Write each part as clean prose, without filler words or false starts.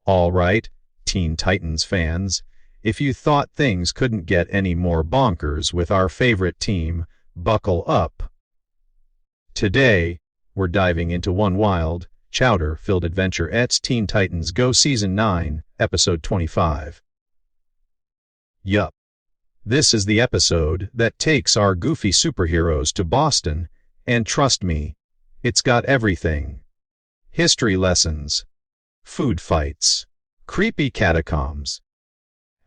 All right, Teen Titans fans, if you thought things couldn't get any more bonkers with our favorite team, buckle up. Today, we're diving into one wild, chowder-filled adventure. It's Teen Titans Go Season 9, Episode 25. Yup. This is the episode that takes our goofy superheroes to Boston, and trust me, it's got everything. History lessons, food fights, creepy catacombs,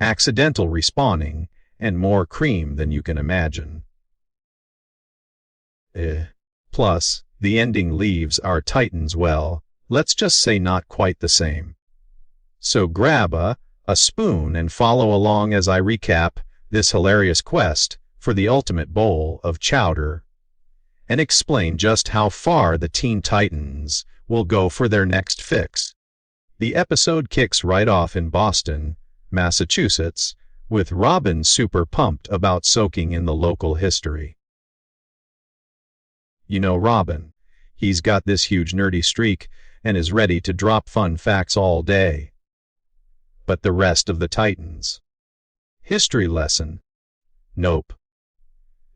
accidental respawning, and more cream than you can imagine. Plus, the ending leaves our Titans, well, let's just say not quite the same. So grab a spoon and follow along as I recap this hilarious quest for the ultimate bowl of chowder and explain just how far the Teen Titans will go for their next fix. The episode kicks right off in Boston, Massachusetts, with Robin super pumped about soaking in the local history. You know Robin, he's got this huge nerdy streak and is ready to drop fun facts all day. But the rest of the Titans? History lesson? Nope.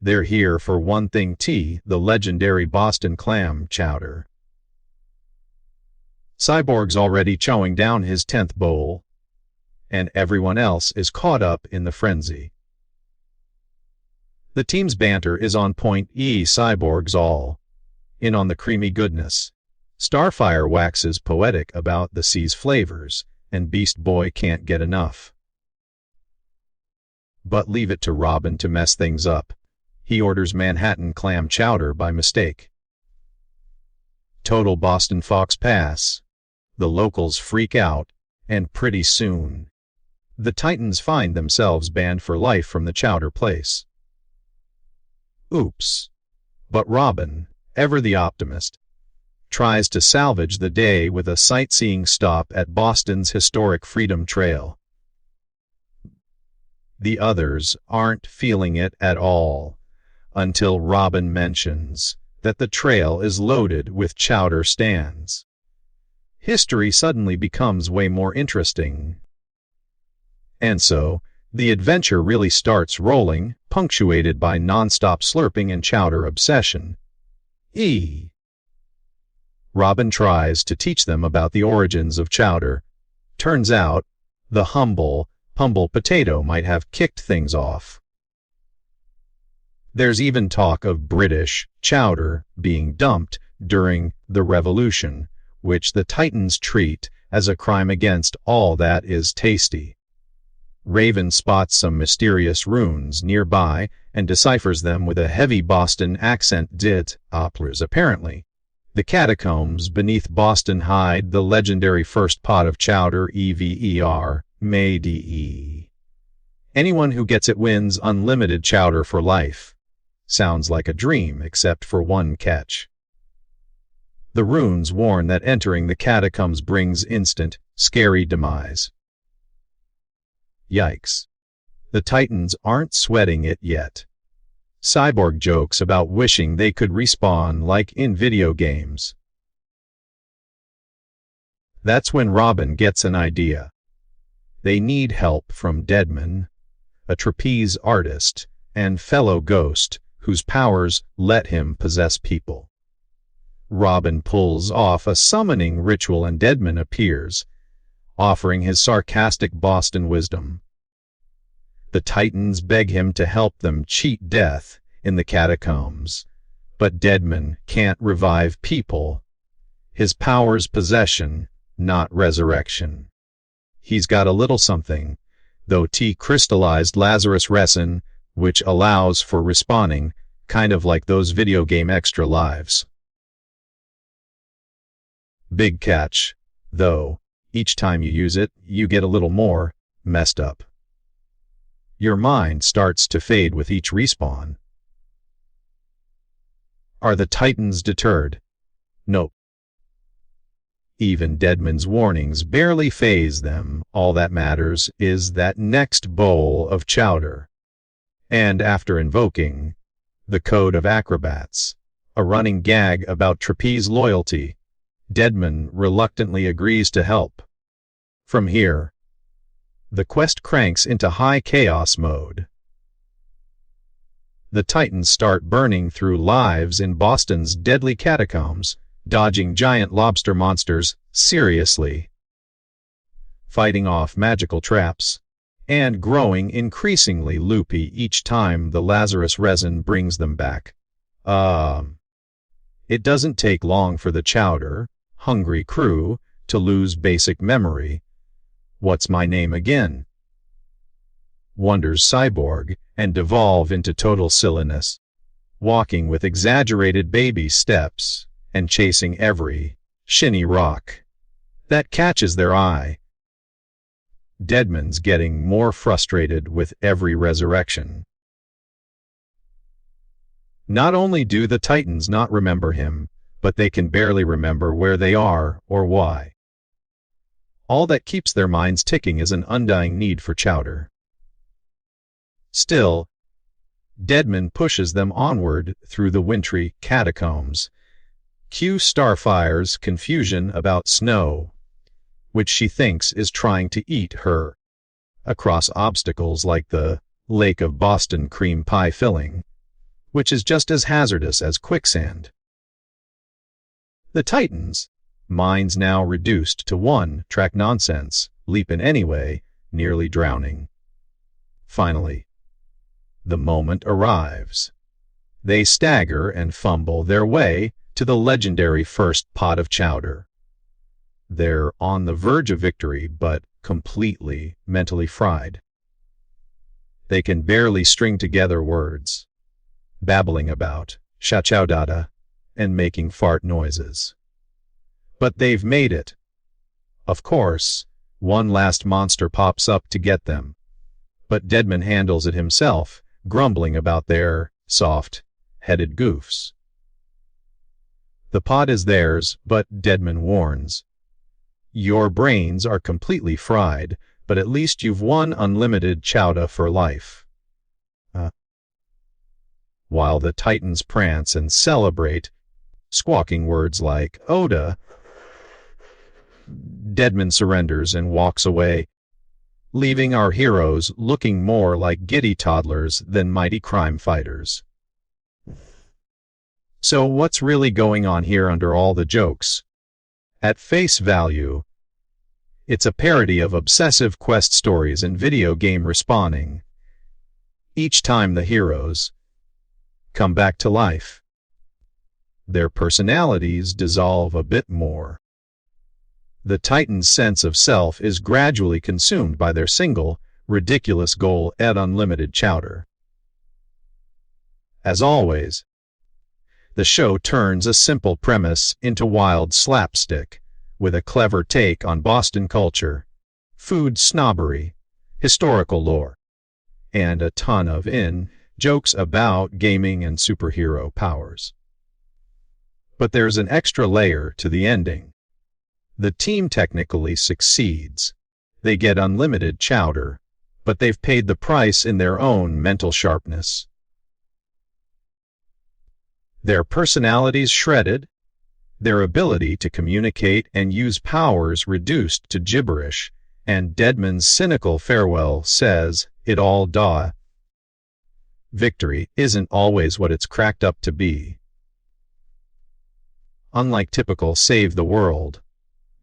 They're here for one thing, the legendary Boston clam chowder. Cyborg's already chowing down his 10th bowl, and everyone else is caught up in the frenzy. The team's banter is on point. Cyborg's all in on the creamy goodness. Starfire waxes poetic about the sea's flavors, and Beast Boy can't get enough. But leave it to Robin to mess things up. He orders Manhattan clam chowder by mistake. Total Boston Fox pass. The locals freak out, and pretty soon, the Titans find themselves banned for life from the chowder place. Oops. But Robin, ever the optimist, tries to salvage the day with a sightseeing stop at Boston's historic Freedom Trail. The others aren't feeling it at all, until Robin mentions that the trail is loaded with chowder stands. History suddenly becomes way more interesting. And so, the adventure really starts rolling, punctuated by non-stop slurping and chowder obsession. Robin tries to teach them about the origins of chowder. Turns out, the humble potato might have kicked things off. There's even talk of British chowder being dumped during the Revolution, which the Titans treat as a crime against all that is tasty. Raven spots some mysterious runes nearby and deciphers them with a heavy Boston accent. Apparently, the catacombs beneath Boston hide the legendary first pot of chowder. Made. Anyone who gets it wins unlimited chowder for life. Sounds like a dream, except for one catch. The runes warn that entering the catacombs brings instant, scary demise. Yikes. The Titans aren't sweating it yet. Cyborg jokes about wishing they could respawn like in video games. That's when Robin gets an idea. They need help from Deadman, a trapeze artist and fellow ghost whose powers let him possess people. Robin pulls off a summoning ritual and Deadman appears, offering his sarcastic Boston wisdom. The Titans beg him to help them cheat death in the catacombs, but Deadman can't revive people. His power's possession, not resurrection. He's got a little something, though, crystallized Lazarus resin, which allows for respawning, kind of like those video game extra lives. Big catch, though, each time you use it, you get a little more messed up. Your mind starts to fade with each respawn. Are the Titans deterred? Nope. Even Deadman's warnings barely faze them. All that matters is that next bowl of chowder. And after invoking the Code of Acrobats, a running gag about trapeze loyalty, Deadman reluctantly agrees to help. From here, the quest cranks into high chaos mode. The Titans start burning through lives in Boston's deadly catacombs, dodging giant lobster monsters seriously, fighting off magical traps, and growing increasingly loopy each time the Lazarus resin brings them back. It doesn't take long for the Chowder, hungry crew to lose basic memory. What's my name again? Wonders Cyborg, and devolve into total silliness, walking with exaggerated baby steps and chasing every shinny rock that catches their eye. Deadman's getting more frustrated with every resurrection. Not only do the Titans not remember him, but they can barely remember where they are or why. All that keeps their minds ticking is an undying need for Chowder. Still, Deadman pushes them onward through the wintry catacombs. Cue Starfire's confusion about Snow, which she thinks is trying to eat her, across obstacles like the Lake of Boston cream pie filling, which is just as hazardous as quicksand. The Titans, minds now reduced to one-track nonsense, leap in anyway, nearly drowning. Finally, the moment arrives. They stagger and fumble their way to the legendary first pot of chowder. They're on the verge of victory, but completely mentally fried. They can barely string together words, babbling about cha-chow-dada and making fart noises. But they've made it. Of course, one last monster pops up to get them, but Deadman handles it himself, grumbling about their soft-headed goofs. The pot is theirs, but Deadman warns, "Your brains are completely fried, but at least you've won unlimited chowder for life." While the Titans prance and celebrate, squawking words like "Oda," Deadman surrenders and walks away, leaving our heroes looking more like giddy toddlers than mighty crime fighters. So what's really going on here under all the jokes? At face value, it's a parody of obsessive quest stories and video game respawning. Each time the heroes come back to life, their personalities dissolve a bit more. The Titan's sense of self is gradually consumed by their single, ridiculous goal at unlimited chowder. As always, the show turns a simple premise into wild slapstick, with a clever take on Boston culture, food snobbery, historical lore, and a ton of jokes about gaming and superhero powers. But there's an extra layer to the ending. The team technically succeeds. They get unlimited chowder, but they've paid the price in their own mental sharpness. Their personalities shredded, their ability to communicate and use powers reduced to gibberish, and Deadman's cynical farewell says it all. Victory isn't always what it's cracked up to be. Unlike typical save the world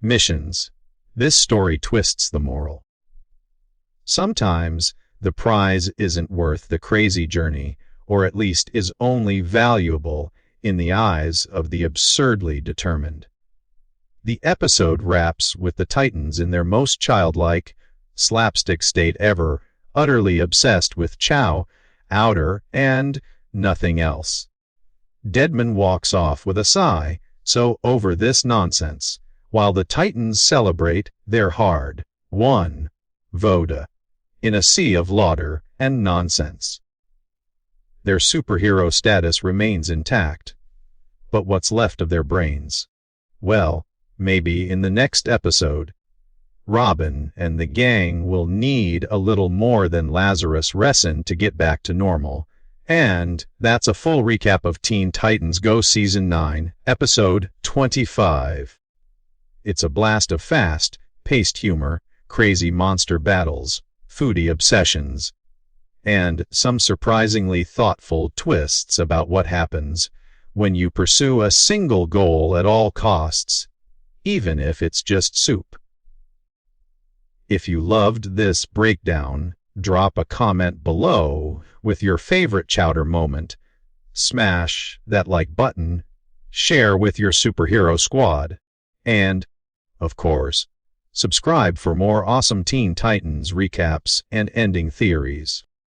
missions, this story twists the moral. Sometimes the prize isn't worth the crazy journey, or at least is only valuable in the eyes of the absurdly determined. The episode wraps with the Titans in their most childlike, slapstick state ever, utterly obsessed with chowder and nothing else. Deadman walks off with a sigh, so over this nonsense, while the Titans celebrate their hard-won voda in a sea of laughter and nonsense. Their superhero status remains intact, but what's left of their brains? Well, maybe in the next episode, Robin and the gang will need a little more than Lazarus resin to get back to normal. And that's a full recap of Teen Titans Go Season 9, Episode 25. It's a blast of fast-paced humor, crazy monster battles, foodie obsessions, and some surprisingly thoughtful twists about what happens when you pursue a single goal at all costs, even if it's just soup. If you loved this breakdown, drop a comment below with your favorite Chowder moment, smash that like button, share with your superhero squad, and, of course, subscribe for more awesome Teen Titans recaps and ending theories.